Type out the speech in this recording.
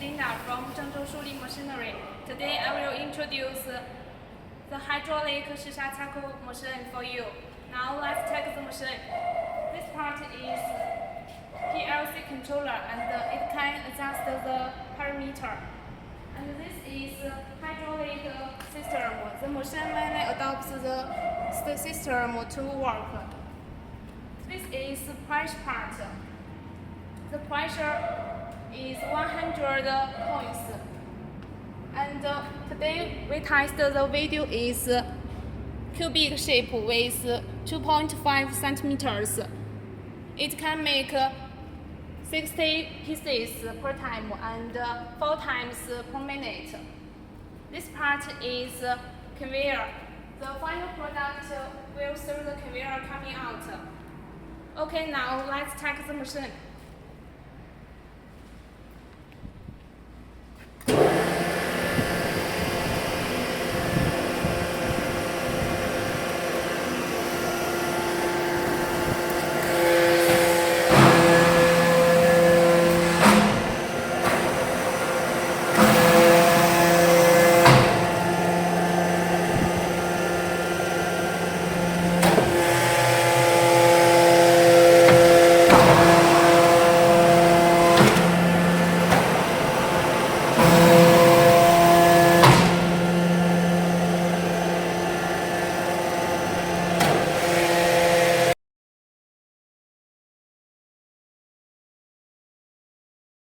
Linda from Zhengzhou Shuli Machinery. Today I will introduce the hydraulic shisha charcoal machine for you. Now let's take the machine. This part is PLC controller and it can adjust the parameter. And this is hydraulic system. The machine mainly adopts the system to work. This is pressure part. The pressure is 100 points. And today we test the video is cubic shape with 2.5 centimeters. It can make 60 pieces per time and 4 times per minute. This part is conveyor. The final product will through the conveyor coming out. Okay, now let's check the machine.